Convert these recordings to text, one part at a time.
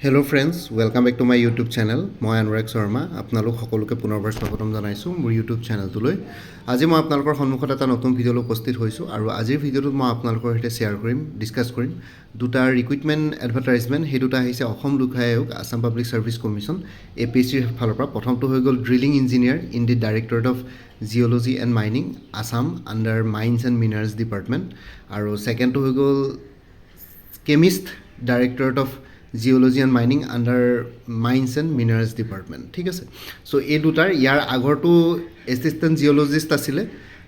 Hello' friends, welcome back to my YouTube channel. মই অনুৰাগ শৰ্মা আপোনালোক সকলোকে পুনৰবাৰ স্বাগতম জনাইছোঁ মোৰ ইউটিউব চেনেলটোলৈ। আজি মই আপোনালোকৰ সন্মুখত এটা নতুন ভিডিঅ'লৈ উপস্থিত হৈছোঁ আৰু আজিৰ ভিডিঅ'টোত মই আপোনালোকৰ সৈতে শ্বেয়াৰ কৰিম, ডিছকাছ কৰিম দুটা ৰিক্ৰুইটমেণ্ট এডভাৰটাইজমেণ্ট। সেই দুটা আহিছে অসম লোক আয়োগ, আছাম পাব্লিক ছাৰ্ভিচ কমিশ্যন, APSCৰ ফালৰ পৰা। প্ৰথমটো হৈ গ'ল drilling engineer in the directorate of geology and mining, Assam, under minus and minerals department. আৰু ছেকেণ্ডটো হৈ গ'ল chemist, directorate of geology and mining, under minus and minerals department. ঠিক আছে, চ' এই দুটাৰ ইয়াৰ আগৰটো এছিষ্টেণ্ট জিঅ'লজিষ্ট আছিলে,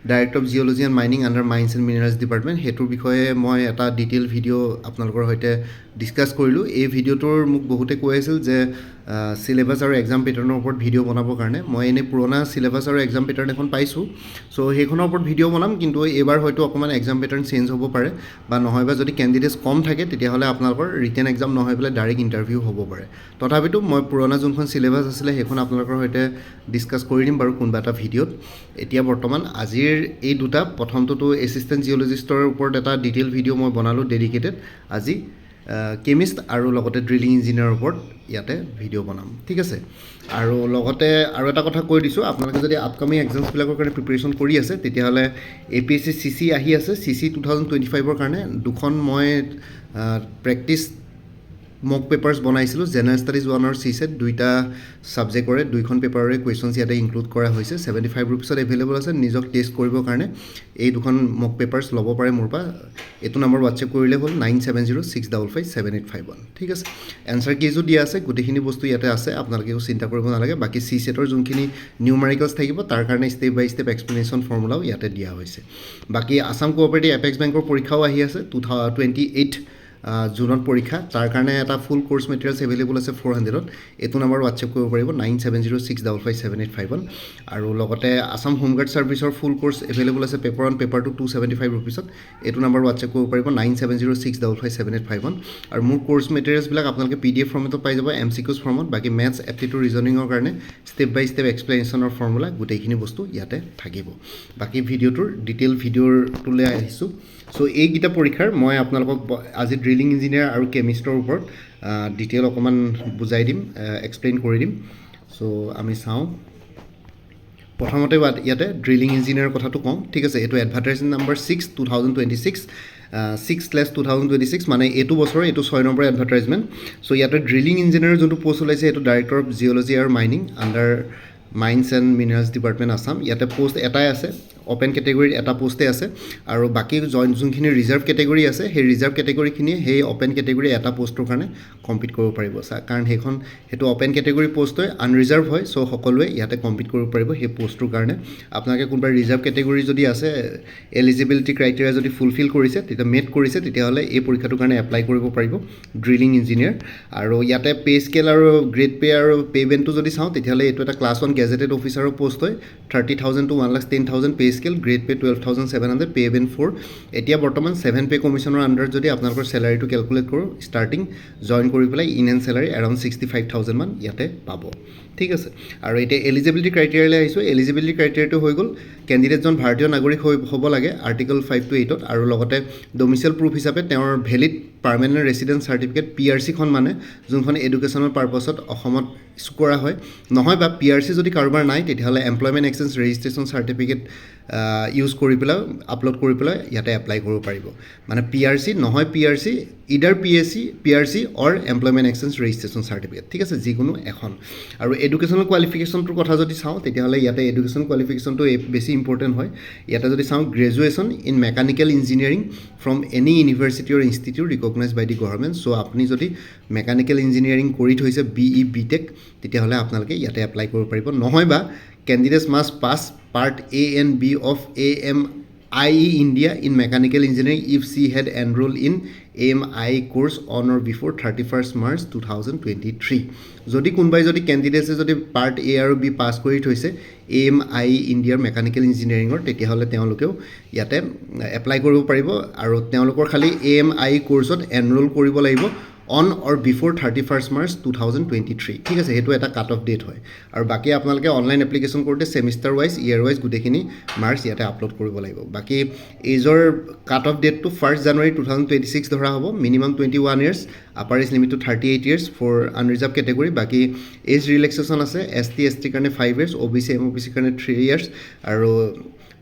director of geology and mining under minus and minerals department. সেইটোৰ বিষয়ে মই এটা ডিটেইল ভিডিঅ' আপোনালোকৰ সৈতে ডিছকাছ কৰিলোঁ। এই ভিডিঅ'টোৰ মোক বহুতে কৈ আছিল যে চিলেবাছ আৰু এক্সাম পেটাৰ্ণৰ ওপৰত ভিডিঅ' বনাবৰ কাৰণে। মই এনেই পুৰণা চিলেবাছ আৰু এক্সাম পেটাৰ্ণ এখন পাইছোঁ, চ' সেইখনৰ ওপৰত ভিডিঅ' বনাম, কিন্তু এইবাৰ হয়তো অকণমান এক্সাম পেটাৰ্ণ চেঞ্জ হ'ব পাৰে, বা নহয় বা যদি কেণ্ডিডেটছ কম থাকে তেতিয়াহ'লে আপোনালোকৰ ৰিটেন এক্সাম নহয় পেলাই ডাইৰেক্ট ইণ্টাৰভিউ হ'ব পাৰে। তথাপিতো মই পুৰণা যোনখন চিলেবাছ আছিলে সেইখন আপোনালোকৰ সৈতে ডিছকাছ কৰি দিম বাৰু কোনোবা এটা ভিডিঅ'ত। এতিয়া বৰ্তমান আজিৰ এই দুটা, প্ৰথমটোতো এছিষ্টেণ্ট জিঅ'লজিষ্টৰ ওপৰত এটা ডিটেইল ভিডিঅ' মই বনালোঁ ডেডিকেটেড। আজি কেমিষ্ট আৰু লগতে ড্ৰিলিং ইঞ্জিনিয়াৰৰ ওপৰত ইয়াতে ভিডিঅ' বনাম। ঠিক আছে, আৰু লগতে আৰু এটা কথা কৈ দিছোঁ, আপোনালোকে যদি আপকামিং এক্সামছবিলাকৰ কাৰণে প্ৰিপেৰেশ্যন কৰি আছে তেতিয়াহ'লে APSC CC আহি আছে। CC 2025ৰ কাৰণে দুখন মই প্ৰেক্টিছ মক পেপাৰ্ছ বনাইছিলোঁ। জেনেৰেল ষ্টাডিজ 1 আৰু CSET দুইটা ছাবজেক্টৰে দুইখন পেপাৰৰে কুৱেশ্যনছ ইয়াতে ইনক্লুড কৰা হৈছে। 75 ৰুপিছত এভেইলেবল আছে নিজক টেষ্ট কৰিবৰ কাৰণে। এই দুখন মক পেপাৰ্ছ ল'ব পাৰে মোৰ পৰা। এইটো নম্বৰ হোৱাটছএপ কৰিলে হ'ল 9706557851। ঠিক আছে, এনচাৰ কিজো দিয়া আছে, গোটেইখিনি বস্তু ইয়াতে আছে, আপোনালোকে একো চিন্তা কৰিব নালাগে। বাকী CSETৰ যোনখিনি নিউমাৰিকেলছ থাকিব তাৰ কাৰণে ষ্টেপ বাই ষ্টেপ এক্সপ্লেনেশ্যন ফৰ্মুলাও ইয়াতে দিয়া হৈছে। বাকী আছাম কোঅপাৰেটিভ এপেক্স বেংকৰ পৰীক্ষাও আহি আছে 28 জুনত পৰীক্ষা। তাৰ কাৰণে এটা ফুল কোৰ্চ মেটেৰিয়েলছ এভেইলেবল আছে 400ত। এইটো নম্বৰ হোৱাটছএপ কৰিব পাৰিব 9706557851। আৰু লগতে আছাম হোমগাৰ্ড ছাৰ্ভিচৰ ফুল কোৰ্চ এভেইলেবল আছে পেপাৰ 1 পেপাৰ 2 275 ৰুপিছত। এইটো নম্বৰ হোৱাটছএপ কৰিব পাৰিব 9706557851। আৰু মোৰ কোৰ্চ মেটেৰিয়েলছবিলাক আপোনালোকে PDF ফৰ্মেটত পাই যাব, MCQs ফৰ্মত। বাকী মেথছ, এপ্টিটিউড, ৰিজনিঙৰ কাৰণে ষ্টেপ বাই ষ্টেপ এক্সপ্লেনেশ্যনৰ ফৰ্মুলা গোটেইখিনি বস্তু ইয়াতে থাকিব। বাকী ভিডিঅ'টোৰ ডিটেইল ভিডিঅ'টোলৈ আহিছোঁ। চ' এইকেইটা পৰীক্ষাৰ মই আপোনালোকক আজি ড্ৰিলিং ইঞ্জিনিয়াৰ আৰু কেমিষ্টৰ ওপৰত ডিটেইল অকণমান বুজাই দিম, এক্সপ্লেইন কৰি দিম। চ' আমি চাওঁ। প্ৰথমতে ইয়াতে ড্ৰিলিং ইঞ্জিনিয়াৰৰ কথাটো কওঁ। ঠিক আছে, এইটো এডভাৰটাইজমেণ্ট নম্বৰ 6 2026, 6/2026, মানে এইটো বছৰৰ এইটো 6 নম্বৰ এডভাৰটাইজমেণ্ট। চ' ইয়াতে ড্ৰিলিং ইঞ্জিনিয়াৰৰ যোনটো পষ্ট ওলাইছে এইটো ডাইৰেক্টৰ অফ জিঅ'লজি আৰু mining under minus and minerals department Assam. ইয়াতে পষ্ট এটাই আছে, অ'পেন কেটেগৰীত এটা পষ্টেই আছে, আৰু বাকী যোনখিনি ৰিজাৰ্ভ কেটেগৰী আছে সেই ৰিজাৰ্ভ কেটেগৰীখিনিয়ে সেই অ'পেন কেটেগৰী এটা পষ্টৰ কাৰণে কম্পিট কৰিব পাৰিব। কাৰণ সেইটো অ'পেন কেটেগৰী পষ্ট হয়, আনৰিজাৰ্ভ হয়। চ' সকলোৱে ইয়াতে কম্পিট কৰিব পাৰিব সেই পষ্টটোৰ কাৰণে। আপোনালোকে কোনোবা ৰিজাৰ্ভ কেটেগৰী যদি আছে, এলিজিবিলিটি ক্ৰাইটেৰিয়া যদি ফুলফিল কৰিছে, তেতিয়া মেট কৰিছে, তেতিয়াহ'লে এই পৰীক্ষাটোৰ কাৰণে এপ্লাই কৰিব পাৰিব ড্ৰিলিং ইঞ্জিনিয়াৰ। আৰু ইয়াতে পে স্কেল আৰু গ্ৰেড পে আৰু পে বেণ্ডটো যদি চাওঁ তেতিয়াহ'লে এইটো এটা ক্লাছ 1 গেজেটেড অফিচাৰৰ পষ্ট হয়। 30,000 to 1,10,000 pay scale, grade pay 12,700, pay band 4। এতিয়া বৰ্তমান 7 পে কমিশ্যনৰ আণ্ডাৰত যদি আপোনালোকৰ চেলাৰীটো কেলকুলেট কৰোঁ, ষ্টাৰ্টিং জইন কৰি পেলাই ইন এণ্ড চেলাৰী এৰাউণ্ড 65,000 মান ইয়াতে পাব। ঠিক আছে, আৰু এতিয়া এলিজিবিলিটি ক্ৰাইটেৰিয়ালৈ আহিছোঁ। এলিজিবিলিটি ক্ৰাইটেৰিয়াটো হৈ গ'ল কেণ্ডিডেটজন ভাৰতীয় নাগৰিক হ'ব লাগে আৰ্টিকল 5 to 8ত, আৰু লগতে ডমিচিয়েল প্ৰুফ হিচাপে তেওঁৰ ভেলিড পাৰ্মানেণ্ট ৰেচিডেঞ্চ চাৰ্টিফিকেট PRC-খন, মানে যোনখন এডুকেশ্যনৰ পাৰ্পছত অসমত ইছ্যু কৰা হয়। নহয় বা PRC যদি কাৰোবাৰ নাই তেতিয়াহ'লে employment exchange registration certificate use কৰি পেলাই আপলোড কৰি পেলাই ইয়াতে এপ্লাই কৰিব পাৰিব। মানে PRC নহয় PRC, ইডাৰ PRC অৰ এমপ্লয়মেণ্ট এক্সচেঞ্জ ৰেজিষ্ট্ৰেশ্যন চাৰ্টিফিকেট। ঠিক আছে, যিকোনো এখন। আৰু এডুকেশ্যনেল কোৱালিফিকেশ্যনটোৰ কথা যদি চাওঁ তেতিয়াহ'লে ইয়াতে এডুকেশ্যন কোৱালিফিকেশ্যনটো বেছি ইম্পৰ্টেণ্ট হয়। ইয়াতে যদি চাওঁ graduation in mechanical engineering from any university or institute recognise by the government. So' আপুনি যদি মেকানিকেল ইঞ্জিনিয়াৰিং কৰি থৈছে BE BTech তেতিয়াহ'লে আপোনালোকে ইয়াতে এপ্লাই কৰিব পাৰিব। নহয় বা candidates must pass part A and B of AMIE India in Mechanical Engineering if she had enrolled in AMIE course on or before 31st March 2023। যদি কোনোবাই যদি কেণ্ডিডেটছে যদি পাৰ্ট A আৰু B পাছ কৰি থৈছে AMIE ইণ্ডিয়াৰ মেকানিকেল ইঞ্জিনিয়াৰিঙৰ, তেতিয়াহ'লে তেওঁলোকেও ইয়াতে এপ্লাই কৰিব পাৰিব। আৰু তেওঁলোকৰ খালি AMIE কোৰ্চত এনৰোল কৰিব লাগিব on or before 31st March 2023 ঠিক আছে সেইটো এটা কাট অফ ডেট হয় আৰু বাকী আপোনালোকে অনলাইন এপ্লিকেশ্যন কৰোঁতে ছেমিষ্টাৰ ৱাইজ ইয়েৰ ৱাইজ গোটেইখিনি মাৰ্কছ ইয়াতে আপলোড কৰিব লাগিব বাকী এইজৰ কাট অফ ডেটটো 1st January 2026 ধৰা হ'ব মিনিমাম 21 years আপাৰ এজ লিমিটটো 38 years ফৰ আনৰিজাৰ্ভ কেটেগৰী বাকী এজ ৰিলেক্সেশ্যন আছে ST ST কাৰণে 5 years OBC MOBC কাৰণে 3 years আৰু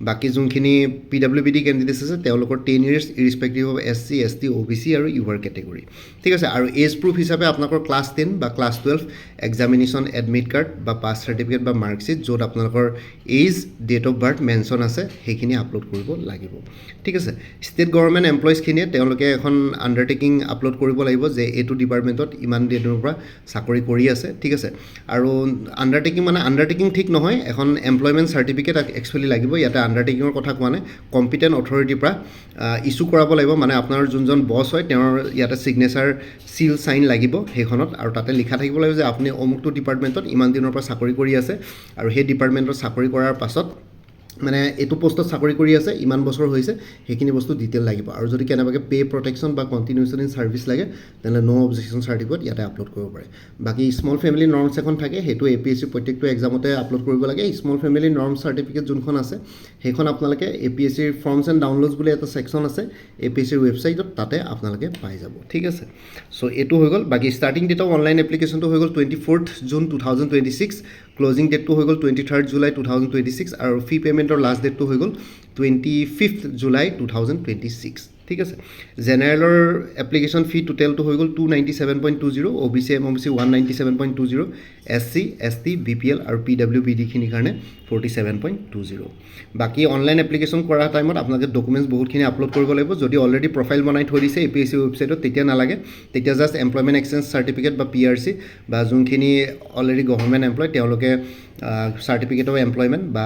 বাকী যোনখিনি PWBD কেণ্ডিডেটছ আছে তেওঁলোকৰ 10 years irrespective of SC ST OBC আৰু UR কেটেগৰী ঠিক আছে আৰু এজ প্ৰুফ হিচাপে আপোনালোকৰ ক্লাছ 10 বা ক্লাছ 12 এক্সামিনেশ্যন এডমিট কাৰ্ড বা পাছ চাৰ্টিফিকেট বা মাৰ্কশ্বিট য'ত আপোনালোকৰ age date of birth mention আছে সেইখিনি আপলোড কৰিব লাগিব ঠিক আছে ষ্টেট গভৰ্ণমেণ্ট এমপ্লয়িজখিনিয়ে তেওঁলোকে এখন আণ্ডাৰটেকিং আপলোড কৰিব লাগিব যে এইটো ডিপাৰ্টমেণ্টত ইমান দিনৰ পৰা চাকৰি কৰি আছে ঠিক আছে আৰু আণ্ডাৰটেকিং ঠিক নহয় এখন এমপ্লয়মেণ্ট চাৰ্টিফিকেট একচুৱেলি লাগিব ইয়াতে আণ্ডাৰটেকিঙৰ কথা কোৱা নাই কম্পিটেণ্ট অথৰিটিৰ পৰা ইছ্যু কৰাব লাগিব মানে আপোনাৰ যোনজন বছ হয় তেওঁৰ ইয়াতে ছিগনেচাৰ চিল চাইন লাগিব সেইখনত আৰু তাতে লিখা থাকিব লাগিব যে আপুনি অমুকটো ডিপাৰ্টমেণ্টত ইমান দিনৰ পৰা চাকৰি কৰি আছে আৰু সেই ডিপাৰ্টমেণ্টত চাকৰি কৰাৰ পাছত মানে এইটো পোষ্টত চাকৰি কৰি আছে ইমান বছৰ হৈছে সেইখিনি বস্তু ডিটেইল লাগিব আৰু যদি কেনেবাকৈ পে প্ৰটেকশ্যন বা কণ্টিনিউশ্যন ইন ছাৰ্ভিচ লাগে তেনেহ'লে ন' অবজেকশ্যন চাৰ্টিফিকেট ইয়াতে আপলোড কৰিব পাৰে বাকী স্মল ফেমিলি নৰ্মছ এখন থাকে সেইটো APSC প্ৰত্যেকটো এক্সামতে আপলোড কৰিব লাগে স্মল ফেমিলি নৰ্ম চাৰ্টিফিকেট যোনখন আছে সেইখন আপোনালোকে APSCৰ ফৰ্মছ এণ্ড ডাউনলোডছ বুলি এটা ছেকশ্যন আছে APSCৰ ৱেবছাইটত তাতে আপোনালোকে পাই যাব ঠিক আছে চ' এইটো হৈ গ'ল বাকী ষ্টাৰ্টিং ডেট অফ অনলাইন এপ্লিকেশ্যনটো হৈ গ'ল 24th June 2026 ক্লজিং ডেটটো হৈ গ'ল 23rd July 2026 আৰু ফি পে'মেণ্টৰ লাষ্ট ডেটটো হৈ গ'ল 25th July 2026 ঠিক আছে জেনেৰেলৰ এপ্লিকেশ্যন ফি টোটেলটো হৈ গ'ল 297.20 OBC MOBC 197.20 SC ST BPL আৰু PWBDখিনিৰ কাৰণে 47.20 বাকী অনলাইন এপ্লিকেশ্যন কৰা টাইমত আপোনালোকে ডকুমেণ্টছ বহুতখিনি আপলোড কৰিব লাগিব যদি অলৰেডি প্ৰফাইল বনাই থৈ দিছে APSC ৱেবছাইটত তেতিয়া নালাগে তেতিয়া জাষ্ট এমপ্লয়মেণ্ট এক্সচেঞ্জ চাৰ্টিফিকেট বা PRC বা যোনখিনি অলৰেডি গভৰ্ণমেণ্ট এমপ্লয় তেওঁলোকে চাৰ্টিফিকেট অফ এমপ্লয়মেণ্ট বা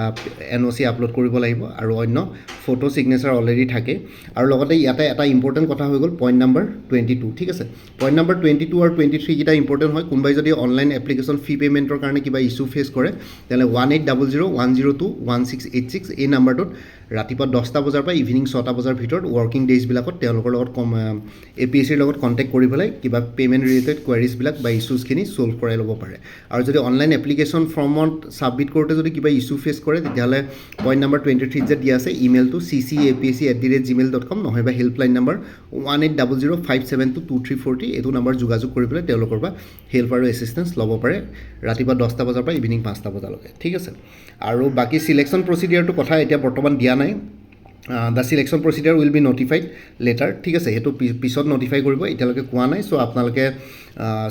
NOC আপলোড কৰিব লাগিব আৰু অন্য ফটো ছিগনেচাৰ অলৰেডি থাকে আৰু লগতে ইয়াতে এটা ইম্পৰ্টেণ্ট কথা হৈ গ'ল পইণ্ট নম্বৰ 22 ঠিক আছে পইণ্ট নম্বৰ 22 আৰু 23 কেইটা ইম্পৰ্টেণ্ট হয় কোনোবাই যদি অনলাইন এপ্লিকেশ্যন ফি পে'মেণ্টৰ কাৰণে কিবা ইছ্যু ফেচ কৰে তেনেহ'লে 1800-102-1686 এই নাম্বাৰটোত ৰাতিপুৱা 10টা বজাৰ পৰা ইভিনিং 6টা বজাৰ ভিতৰত ৱৰ্কিং ডেইজবিলাকত তেওঁলোকৰ লগত APSCৰ লগত কণ্টেক্ট কৰি পেলাই কিবা পে'মেণ্ট ৰিলেটেড কুৱেৰিজবিলাক বা ইছ্যুজখিনি ছল্ভ কৰাই ল'ব পাৰে আৰু যদি অনলাইন এপ্লিকেশ্যন ফৰ্মত ছাবমিট কৰোঁতে যদি কিবা ইছ্যু ফেচ কৰে তেতিয়াহ'লে পইণ্ট নম্বৰ 23 যে দিয়া আছে ইমেইলটো ccapsc@gmail.com নহয়বা হেল্পলাইন নম্বৰ 1800-572-2340 এইটো নম্বৰ যোগাযোগ কৰি পেলাই তেওঁলোকৰ পৰা হেল্প আৰু এছিষ্টেঞ্চ ল'ব পাৰে ৰাতিপুৱা 10টা বজাৰ পৰা ইভিনিং 5টা বজালৈকে ঠিক আছে আৰু বাকী চিলেকশ্যন প্ৰচিডিয়াৰটো কথা এতিয়া বৰ্তমান দিয়া নাই the selection procedure will be notified letter ঠিক আছে সেইটো পিছত নটিফাই কৰিব এতিয়ালৈকে কোৱা নাই চ' আপোনালোকে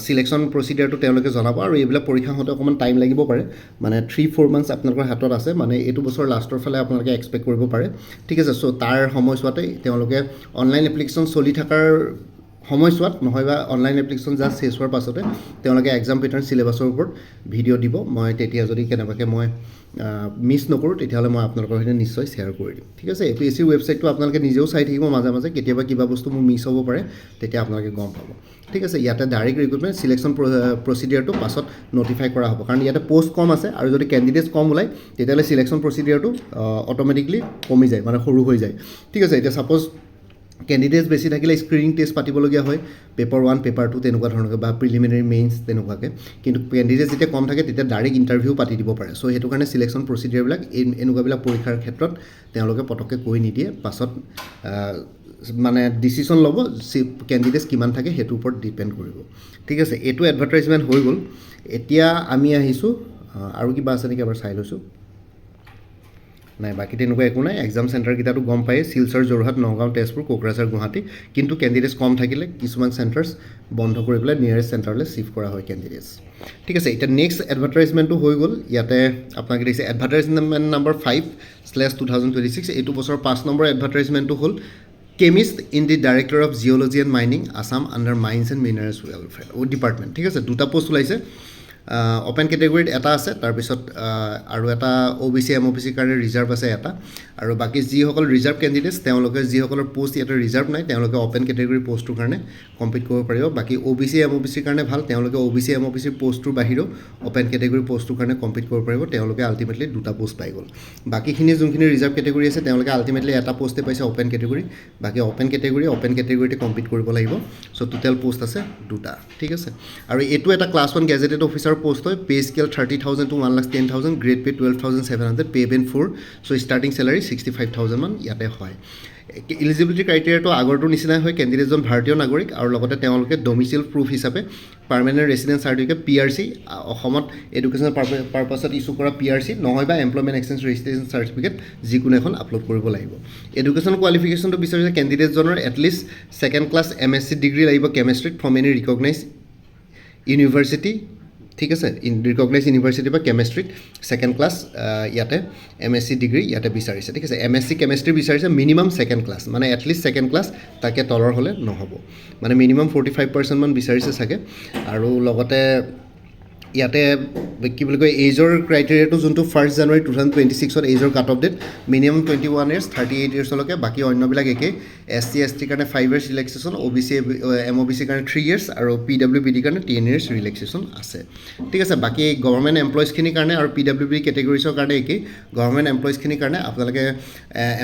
চিলেকশ্যন প্ৰচিডিয়াৰটো তেওঁলোকে জনাব আৰু এইবিলাক পৰীক্ষা হওঁতে অকণমান টাইম লাগিব পাৰে মানে 3-4 months আপোনালোকৰ হাতত আছে মানে এইটো বছৰ লাষ্টৰ ফালে আপোনালোকে এক্সপেক্ট কৰিব পাৰে ঠিক আছে চ' তাৰ সময়ছোৱাতে তেওঁলোকে অনলাইন এপ্লিকেশ্যন চলি থকাৰ সময়ছোৱাত নহয়বা অনলাইন এপ্লিকেশ্যন জাষ্ট শেষ হোৱাৰ পাছতে তেওঁলোকে এক্সাম পেটাৰ্ণ চিলেবাছৰ ওপৰত ভিডিঅ' দিব মই তেতিয়া যদি কেনেবাকৈ মই মিছ নকৰোঁ তেতিয়াহ'লে মই আপোনালোকৰ সৈতে নিশ্চয় শ্বেয়াৰ কৰি দিম ঠিক আছে APSCৰ ৱেবছাইটটো আপোনালোকে নিজেও চাই থাকিব মাজে মাজে কেতিয়াবা কিবা বস্তু মোৰ মিছ হ'ব পাৰে তেতিয়া আপোনালোকে গম পাব ঠিক আছে ইয়াতে ডাইৰেক্ট ৰিক্ৰুটমেণ্ট চিলেকশ্যন প্ৰচিডিয়াৰটো পাছত নটিফাই কৰা হ'ব কাৰণ ইয়াতে পষ্ট কম আছে আৰু যদি কেণ্ডিডেটছ কম ওলায় তেতিয়াহ'লে চিলেকশ্যন প্ৰচিডিয়াৰটো অট'মেটিকলি কমি যায় মানে সৰু হৈ যায় ঠিক আছে এতিয়া ছাপ'জ কেণ্ডিডেটছ বেছি থাকিলে স্ক্ৰিনিং টেষ্ট পাতিবলগীয়া হয় পেপাৰ 1 পেপাৰ 2 তেনেকুৱা ধৰণকৈ বা প্ৰিলিমিনাৰী মেইনছ তেনেকুৱাকৈ কিন্তু কেণ্ডিডেটছ যেতিয়া কম থাকে তেতিয়া ডাইৰেক্ট ইণ্টাৰভিউ পাতি দিব পাৰে চ' সেইটো কাৰণে চিলেকশ্যন প্ৰচিডিয়াৰবিলাক এনেকুৱাবিলাক পৰীক্ষাৰ ক্ষেত্ৰত তেওঁলোকে পটককৈ কৈ নিদিয়ে পাছত মানে ডিচিশ্যন ল'ব কেণ্ডিডেটছ কিমান থাকে সেইটোৰ ওপৰত ডিপেণ্ড কৰিব ঠিক আছে এইটো এডভাৰটাইজমেণ্ট হৈ গ'ল এতিয়া আমি আহিছোঁ আৰু কিবা আছে নেকি এবাৰ চাই লৈছোঁ নাই বাকী তেনেকুৱা একো নাই এক্সাম চেণ্টাৰকেইটাতো গম পায়েই শিলচৰ যোৰহাট নগাঁও তেজপুৰ কোকৰাঝাৰ গুৱাহাটী কিন্তু কেণ্ডিডেটছ কম থাকিলে কিছুমান চেণ্টাৰ্ছ বন্ধ কৰি পেলাই নিয়াৰেষ্ট চেণ্টাৰলৈ চিফ্ট কৰা হয় কেণ্ডিডেটছ ঠিক আছে এতিয়া নেক্সট এডভাৰটাইজমেণ্টটো হৈ গ'ল ইয়াতে আপোনালোকে দেখিছে এডভাৰটাইজমেণ্ট নম্বৰ 5/2026 এইটো বছৰৰ 5 নম্বৰ এডভাৰটাইজমেণ্টটো হ'ল chemist in the director of geology and mining Assam under mines and minerals welfare department ঠিক আছে দুটা পোষ্ট ওলাইছে অ'পেন কেটেগৰীত এটা আছে, তাৰপিছত আৰু এটা OBC MOBCৰ কাৰণে ৰিজাৰ্ভ আছে এটা, আৰু বাকী যিসকল ৰিজাৰ্ভ কেণ্ডিডেটছ তেওঁলোকে যিসকলৰ পোষ্ট ইয়াতে ৰিজাৰ্ভ নাই তেওঁলোকে অ'পেন কেটেগৰী পোষ্টটোৰ কাৰণে কম্পিট কৰিব পাৰিব। বাকী OBC MOBCৰ কাৰণে ভাল, তেওঁলোকে OBC MOBCৰ পোষ্টটোৰ বাহিৰেও অ'পেন কেটেগৰী পোষ্টটোৰ কাৰণে কম্পিট কৰিব পাৰিব। তেওঁলোকে আল্টিমেটলি 2টা পোষ্ট পাই গ'ল। বাকীখিনি যোনখিনি ৰিজাৰ্ভ কেটেগৰী আছে তেওঁলোকে আল্টিমেটলি এটা পোষ্টে পাইছে অ'পেন কেটেগৰী, বাকী অ'পেন কেটেগৰীতে কম্পিট কৰিব লাগিব। চ' টোটেল পোষ্ট আছে 2টা, ঠিক আছে। আৰু এইটো এটা ক্লাছ 1 গেজেটেড অফিচাৰ পোষ্ট হয়। Pay scale 30,000 to 1,10,000, grade pay 12,700, pay Ben 4, so' starting salary 65,000 মান ইয়াতে হয়। এলিজিবিলিটি ক্ৰাইটেৰিয়াটো আগৰটোৰ নিচিনাই হয়। কেণ্ডিডেটজন ভাৰতীয় নাগৰিক আৰু লগতে তেওঁলোকে ডমিচিল প্ৰুফ হিচাপে পাৰ্মানেণ্ট ৰেচিডেন্স চাৰ্টিফিকেট PRC, অসমত এডুকেশ্যনেল পাৰ্পাছত ইছ্যু কৰা PRC নহয় বা এমপ্লয়মেণ্ট এক্সচেঞ্জ ৰেজিষ্ট্ৰেশ্যন চাৰ্টিফিকেট যিকোনো এখন আপলোড কৰিব লাগিব। এডুকেশ্যন কোৱালিফিকেশ্যনটো বিচাৰিছে কেণ্ডিডেটজনৰ at least 2nd class MSc degree লাগিব কেমেষ্ট্ৰিত ফ্ৰম এনি ৰিকগনাইজ ইউনিভাৰ্চিটি, ঠিক আছে। ৰিকগনাইজ ইউনিভাৰ্চিটি বা কেমেষ্ট্ৰিত 2nd ক্লাছ ইয়াতে MSc ডিগ্ৰী ইয়াতে বিচাৰিছে, ঠিক আছে। MSc কেমেষ্ট্ৰি বিচাৰিছে মিনিমাম 2nd ক্লাছ, মানে এটলিষ্ট 2nd ক্লাছ, তাকে তলৰ হ'লে নহ'ব, মানে মিনিমাম 45% মান বিচাৰিছে চাগে। আৰু লগতে ইয়াতে কি বুলি কয় এইজৰ ক্ৰাইটেৰিয়াটো যোনটো 1 জানুৱাৰী 2026ত এইজৰ cut off date minimum 21 years 38 yearsলৈকে, বাকী অন্যবিলাক একেই। SC ST কাৰণে 5 years ৰিলেক্সেশ্যন, OBC MOBC কাৰণে 3 years আৰু PWBD কাৰণে 10 years ৰিলেক্সেশ্যন আছে, ঠিক আছে। বাকী গভৰ্ণমেণ্ট এমপ্লয়িজখিনিৰ কাৰণে আৰু PWBD কেটেগৰিজৰ কাৰণে একেই। গভৰ্ণমেণ্ট এমপ্লয়িজখিনিৰ কাৰণে আপোনালোকে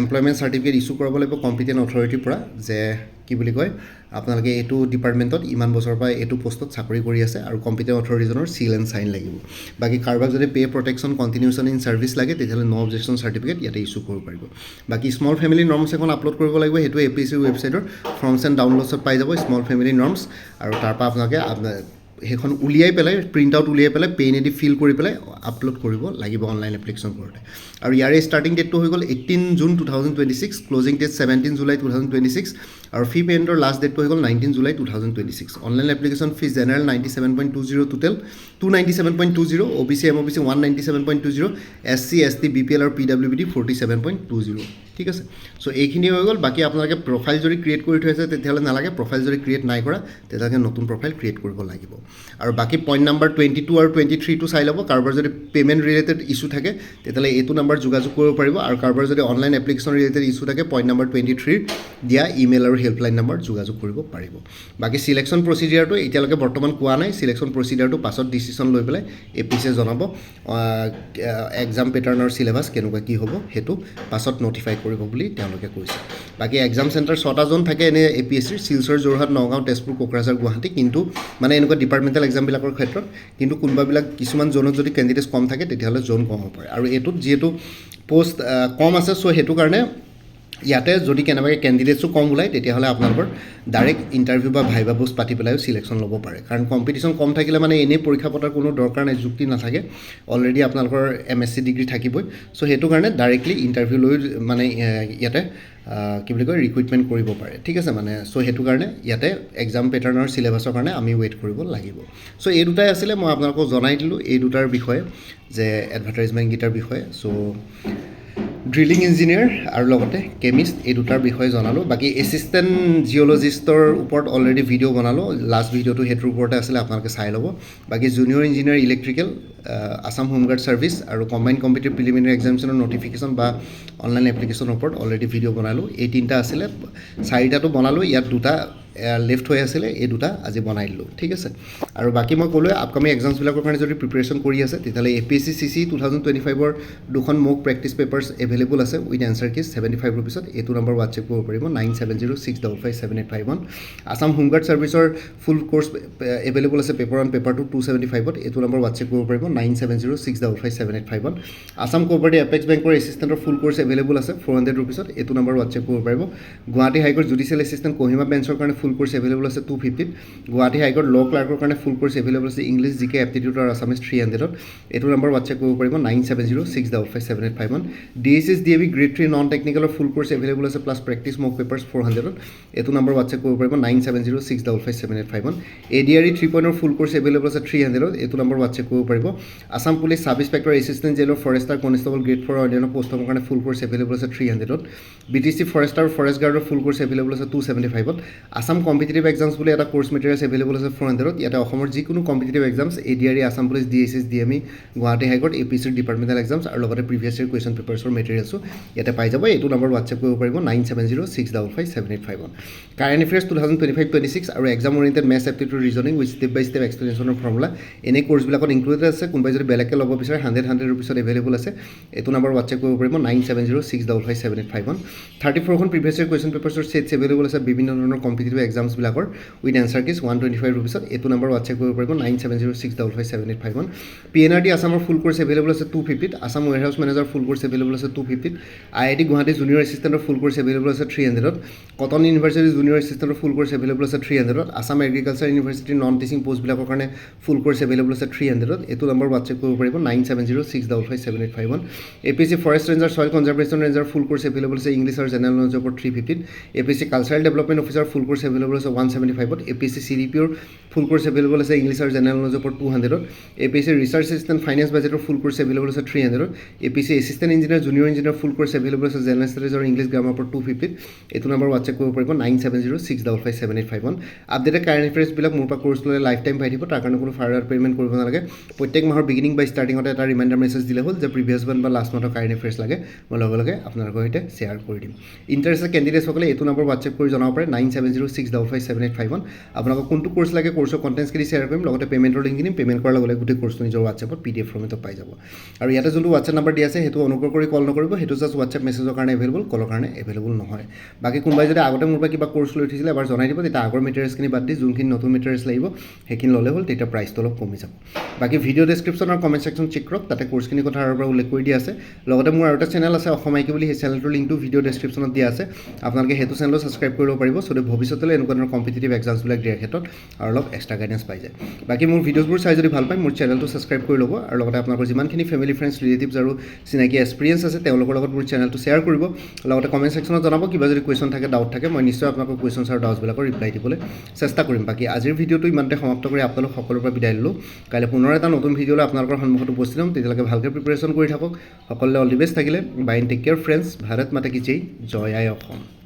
এমপ্লয়মেণ্ট চাৰ্টিফিকেট ইছ্যু কৰাব লাগিব কম্পিটেণ্ট অথৰিটিৰ পৰা, যে কি বুলি কয় আপোনালোকে এইটো ডিপাৰ্টমেণ্টত ইমান বছৰৰ পৰা এইটো পোষ্টত চাকৰি কৰি আছে আৰু কম্পিটেণ্ট অথৰিটিজনৰ চিল এণ্ড চাইন লাগিব। বাকী কাৰোবাক যদি পে প্ৰটেকশ্যন কণ্টিনিউশ্যন ইন ছাৰ্ভিচ লাগে তেতিয়াহ'লে নো অবজেকশ্যন চাৰ্টিফিকেট ইয়াতে ইছ্যু কৰিব পাৰিব। বাকী স্মল ফেমিলি নৰ্মছ এখন আপলোড কৰিব লাগিব, সেইটো APSC ৱেবছাইটৰ ফৰ্মছ এণ্ড ডাউনলোডছত পাই যাব স্মল ফেমিলি নৰ্মছ, আৰু তাৰপৰা আপোনালোকে সেইখন উলিয়াই পেলাই প্ৰিণ্ট আউট উলিয়াই পেলাই পেইন এদি ফিল কৰি পেলাই আপলোড কৰিব লাগিব অনলাইন এপ্লিকেশ্যন কৰোঁতে। আৰু ইয়াৰে ষ্টাৰ্টিং ডেটটো হৈ গ'ল 18 June 2026, ক্লজিং ডেট 17 July 2026, আৰু ফি পে'মেণ্টৰ লাষ্ট ডেটটো হৈ গ'ল 19 July 2026। Online application fees general 97.20, total 297.20, OBC MOBC 197.20, SC ST BPL আৰু PWBD 47.20, ঠিক আছে। চ' এইখিনি হৈ গ'ল। বাকী আপোনালোকে প্ৰফাইল যদি ক্ৰিয়েট কৰি থৈ আছে তেতিয়াহ'লে নালাগে, প্ৰফাইল যদি ক্ৰিয়েট নাই কৰা তেতিয়াহ'লে নতুন প্ৰফাইল ক্ৰিয়েট কৰিব লাগিব। আৰু বাকী পইণ্ট নাম্বাৰ 22 আৰু 23টো চাই ল'ব। কাৰোবাৰ যদি পে'মেণ্ট ৰিলেটেড ইছ্যু থাকে তেতিয়াহ'লে এইটো নাম্বাৰ যোগাযোগ কৰিব পাৰিব, আৰু কাৰোবাৰ যদি অনলাইন এপ্লিকেশ্যন ৰিলেটেড ইছ্যু থাকে পইণ্ট নাম্বাৰ 23 দিয়া ইমেইল আৰু হেল্পলাইন নাম্বাৰ যোগাযোগ কৰিব পাৰিব। বাকী চিলেকশ্যন প্ৰচিডিয়াৰটো এতিয়ালৈকে বৰ্তমান কোৱা নাই। চিলেকশ্যন প্ৰচিডিয়াৰটো পাছত ডিচিশ্যন লৈ পেলাই APSCয়ে জনাব। এক্সাম পেটাৰ্ণ আৰু চিলেবাছ কেনেকুৱা কি হ'ব সেইটো পাছত নটিফাই কৰিব বুলি তেওঁলোকে কৈছে। বাকী এক্সাম চেণ্টাৰ 6টা জ'ন থাকে এনে APSCৰ, শিলচৰ, যোৰহাট, নগাঁও, তেজপুৰ, কোকৰাঝাৰ, গুৱাহাটী, কিন্তু মানে এনেকুৱা ডিপাৰ্টমেণ্টেল এক্সামবিলাকৰ ক্ষেত্ৰত, কিন্তু কোনোবাবিলাক কিছুমান জ'নত যদি কেণ্ডিডেটছ কম থাকে তেতিয়াহ'লে জ'ন কম হ'ব পাৰে। আৰু এইটোত যিহেতু পোষ্ট কম আছে, চ' সেইটো কাৰণে ইয়াতে যদি কেনেবাকৈ কেণ্ডিডেটছো কম ওলায় তেতিয়াহ'লে আপোনালোকৰ ডাইৰেক্ট ইণ্টাৰভিউ বা ভাইবা পোষ্ট পাতি পেলাইও চিলেকশ্যন ল'ব পাৰে। কাৰণ কম্পিটিশ্যন কম থাকিলে মানে এনেই পৰীক্ষা পতাৰ কোনো দৰকাৰ নাই, যুক্তি নাথাকে। অলৰেডি আপোনালোকৰ MSc ডিগ্ৰী থাকিবই, চ' সেইটো কাৰণে ডাইৰেক্টলি ইণ্টাৰভিউ লৈ মানে ইয়াতে কি বুলি কয় ৰিক্ৰুইটমেণ্ট কৰিব পাৰে, ঠিক আছে। মানে চ' সেইটো কাৰণে ইয়াতে এক্সাম পেটাৰ্ণৰ চিলেবাছৰ কাৰণে আমি ৱেইট কৰিব লাগিব। চ' এই দুটাই আছিলে, মই আপোনালোকক জনাই দিলোঁ এই দুটাৰ বিষয়ে, যে এডভাৰটাইজমেণ্টকেইটাৰ বিষয়ে। চ' ড্ৰিলিং ইঞ্জিনিয়াৰ আৰু লগতে কেমিষ্ট এই দুটাৰ বিষয়ে জনালোঁ। বাকী এছিষ্টেণ্ট জিঅ'লজিষ্টৰ ওপৰত অলৰেডি ভিডিঅ' বনালোঁ, লাষ্ট ভিডিঅ'টো সেইটোৰ ওপৰতে আছিলে, আপোনালোকে চাই ল'ব। বাকী junior engineer electrical, Assam home guard service আৰু কম্বাইণ্ড কম্পিটিটিভ প্ৰিলিমিনাৰী এক্সামিনেশ্যনৰ নটিফিকেশ্যন বা অনলাইন এপ্লিকেশ্যনৰ ওপৰত অলৰেডি ভিডিঅ' বনালোঁ। এই 3টা আছিলে, 4টাটো বনালোঁ, ইয়াত 2টা লেফ্ট হৈ আছিলে, এই 2টা আজি বনাই দিলোঁ, ঠিক আছে। আৰু বাকী মই ক'লোৱে আপকামিং এক্সামছবিলাকৰ কাৰণে যদি প্ৰিপেৰেশ্যন কৰি আছে তেতিয়াহ'লে APSC CC 2025ৰ 2খন মক প্ৰেক্টিছ পেপাৰ্ছ এভেইলেবল আছে উইথ এনচাৰ কিজ 75 ৰুপিছত। এইটো নম্বৰ হোৱাটছএপ কৰিব পাৰিব 9706557851। আছাম হোমগাৰ্ড ছাৰ্ভিচৰ ফুল কোৰ্ছ এভেইলেবল আছে পেপাৰ 1 পেপাৰ 2 275ত। এইটো নম্বৰ হোৱাটছএপ কৰিব পাৰিব 9706557851। আছাম কোঅপাৰেটিভ এপেক্স বেংকৰ এছিষ্টেণ্টৰ ফুল কোৰ্ছ এভেইলেবল আছে 400 ৰুপিছত। এইটো নম্বৰ হোৱাটছএপ কৰিব পাৰিব। Guwahati high court judicial assistant Kohima বেঞ্চৰ কাৰণে ফুল কোৰ্ছ এভেইলেবল আছে 250ত। গুৱাহাটী হাইকোৰ্ট ল' ক্লাৰ্কৰ কাৰণে ফুল কোৰ্ছ এভেইলেবল আছে ইংলিছ জিকে এপ্টিটিউড আৰু আছামিজ 300ত। এইটো নম্বৰ হোৱাটছএপ কৰিব পাৰিব 9706557851। DSS DAV গ্ৰেড 3 নন টেকনিকেলৰ ফুল কোৰ্ছ এভেইলেবল আছে প্লাছ প্ৰেক্টিছ মক পেপাৰ্ছ 400ত। এইটো নম্বৰ হোৱাটছএপ কৰিব পাৰিব 9706557851। ADRE 3.0 ফুল কোৰ্ছ এভেইলেবল আছে 300ত। এইটো নম্বৰ হোৱাটছএপ কৰিব পাৰিব। Assam police sub inspector assistant জেলৰ ফৰেষ্টাৰ কনষ্টেবল গ্ৰেড 4 অন্যান্য পোষ্টৰ কাৰণে ফুল কোৰ্ছ এভেইলেবল আছে 300ত। BTC ফৰেষ্টাৰ ফৰেষ্ট গাৰ্ডৰ ফুল কোৰ্ছ এভেইলেবল আছে 275ত। আছাম আসাম কম্পিটিটিভ এক্সামছ বুলি এটা কোৰ্ছ মেটেৰিয়েলছ এভেইলেবল আছে 400ত ইয়াতে অসমৰ যিকোনো competitive exams ADRE Assam police DSS DME Guwahati high court APSC departmental exams আৰু লগতে প্ৰিভিয়াছ ইয়েৰ কুৱেশ্যন পেপাৰ্ছৰ মেটেৰিয়েলছো ইয়াতে পাই যাব এইটো নম্বৰ হোৱাটছএপ কৰিব পাৰিব 9706557851 কাৰেণ্ট এফেয়াৰ্ছ 2025-26 আৰু exam oriented maths aptitude reasoning with step by step এক্সপ্লেনেশ্যনৰ ফৰ্মুলা এনে কোৰ্ছবিলাকত ইনক্লুডেড আছে কোনোবাই যদি বেলেগকৈ ল'ব বিচাৰে 100 ৰুপিছত এভেইলেবল আছে এইটো নম্বৰ হোৱাটছএপ কৰিব পাৰিব 9706557851 34খন প্ৰিভিয়াছ ইয়েৰ কুৱেশ্যন পেপাৰ্ছৰ ছেটছ এভেইলেবল আছে বিভিন্ন ধৰণৰ কম্পিটিটিভ এক্সামছবিলাকৰ উইথ এনচাৰ কিজ 125 ৰুপিছত এইটো নম্বৰ হোৱাটছএপ কৰিব পাৰিব 9706557851 PNRD আসামৰ ফুল কোৰ্ছ এভেইলেবল আছে 250ত Assam warehouse manager full course available আছে 250ত IIT গুৱাহাটী জুনিয়ৰ এছিষ্টেণ্টৰ ফুল কোৰ্ছ এভেইলেবল আছে 300ত কটন ইউনিভাৰ্চিটি জুনিয়ৰ এছিষ্টেণ্টৰ ফুল কোৰ্ছ এভেইলেবল আছে 300ত Assam agriculture university non teaching পোষ্টবিলাকৰ কাৰণে ফুল কোৰ্ছ এভেইলেবল আছে 300ত এইটো নম্বৰ হোৱাটছএপ কৰিব পাৰিব 9706557851 APSC forest ranger soil conservation ranger full course available আছে ইংলিছ আৰু জেনেৰেল নলেজৰ ওপৰত 350ত APSC cultural development officer full course available আছে 175ত APSC CDPৰ ফুল কোৰ্ছ এভেইলেবল আছে ইংলিছ আৰু জেনেৰেল নলেজৰ ওপৰত 200ত APSC ৰিচাৰ্চ এছিষ্টেণ্ট ফাইনেন্স বাজেটৰ ফুল কোৰ্ছ এভেইলেবল আছে 300ত APSC assistant engineer junior engineer full course available আছে জেনেৰেল ষ্টাডিজ আৰু ইংলিছ গ্ৰামাৰ ওপৰত 250ত এইটো নম্বৰ হোৱাটছএপ কৰিব পাৰিব 9706557851 আপডেটেড কাৰেণ্ট এফেয়াৰ্ছবিলাক মোৰ পৰা কোৰ্ছ ল'লে লাইফ টাইম পাই দিব তাৰ কাৰণে কোনো ফাৰ্ডাৰ পে'মেণ্ট কৰিব নালাগে প্ৰত্যেক মাহৰ বিগিনিং বা ষ্টাৰ্টিঙতে এটা ৰিমাইণ্ডাৰ মেছেজ দিলে হ'ল যে প্ৰিভিয়াছ মান্থ বা লাষ্ট মান্থৰ কাৰেণ্ট এফেয়াৰ্ছ লাগে মই লগে লগে আপোনালোকৰ সৈতে শ্বেয়াৰ কৰি দিম ইণ্টাৰেষ্টেড কেণ্ডিডেটসকলে এইটো নম্বৰ হোৱাটছএপ কৰি জনাব পাৰে 9706557851 আপোনালোকক কোনটো কোৰ্ছ লাগে কোৰ্ছৰ কণ্টেণ্টছখিনি শ্বেয়াৰ কৰিম লগতে পে'মেণ্টৰ লিংক দিম পে'মেণ্ট কৰাৰ লগে লগে গোটেই কোৰ্ছটো নিজৰ হোৱাটছএপত PDF ফৰ্মেটত পাই যাব আৰু ইয়াতে যোনটো হোৱাটছএপ নম্বৰ দিয়া আছে সেইটো অনুগ্ৰহ কৰি কল নকৰিব সেইটো জাষ্ট হোৱাটছএপ মেছেজৰ কাৰণে এভেইলেবল কলৰ কাৰণে এভেইলেবল নহয় বাকী কোনোবাই যদি আগতে মোৰ পৰা কিবা কোৰ্ছ লৈ উঠিছিলে এবাৰ জনাই দিব তেতিয়া আগৰ মেটেৰিয়েলছখিনি বাদ দি যোনখিনি নতুন মেটেৰিয়েলছ লাগিব সেইখিনি ল'লে হ'ল তেতিয়া প্ৰাইচটো অলপ কমি যাব বাকী ভিডিঅ' ডেছক্ৰিপশ্যন আৰু কমেণ্ট ছেকশ্যন চেক কৰক তাতে কোৰ্ছখিনিৰ কথা আৰু পৰা উল্লেখ কৰি দিয়া আছে লগতে মোৰ আৰু এটা চেনেল আছে অসম আইকি বুলি সেই চেনেলটোৰ লিংকটো ভিডিঅ' ডেছক্ৰিপশ্যনত দিয়া আছে আপোনালোকে সেইটো চেনেলো ছাবস্ক্ৰাইব কৰিব পাৰিব চ' ভৱিষ্যতলৈ এনেকুৱা ধৰণৰ কম্পিটিটিভ এক্সামছবিলাক দিয়াৰ ক্ষেত্ৰত আৰু অলপ এক্সট্ৰা গাইডেঞ্চ পাই যায় বাকী মোৰ ভিডিঅ'ছবোৰ চাই যদি ভাল পায় মোৰ চেনেলটো ছাবস্ক্ৰাইব কৰি ল'ব আৰু লগতে আপোনালোকৰ যিমানখিনি ফেমিলি ফ্ৰেণ্ডছ ৰিলেটিভছ আৰু চিনাকি এক্সপিৰিয়েঞ্চ আছে তেওঁলোকৰ লগত মোৰ চেনেলটো শ্বেয়াৰ কৰিব লগতে কমেণ্ট ছেকশ্যনত জনাব কিবা যদি কুৱেশ্যন থাকে ডাউট থাকে মই নিশ্চয় আপোনালোকৰ কুৱেশ্যনছ আৰু ডাউটছবিলাকৰ ৰিপ্লাই দিবলৈ চেষ্টা কৰিম বাকী আজিৰ ভিডিঅ'টো ইমানতে সমাপ্ত কৰি আপোনালোক সকলোৰে পৰা বিদায় ল'লোঁ কাইলৈ পুনৰ এটা নতুন ভিডিঅ'লৈ আপোনালোকৰ সন্মুখত উপস্থিত হ'ম তেতিয়ালৈকে ভালকৈ প্ৰিপেৰেশ্যন কৰি থাকক সকলোৱে অল দি বেষ্ট থাকিলে bye and take care friends Bharat Mata কি জয় জয় আই অসম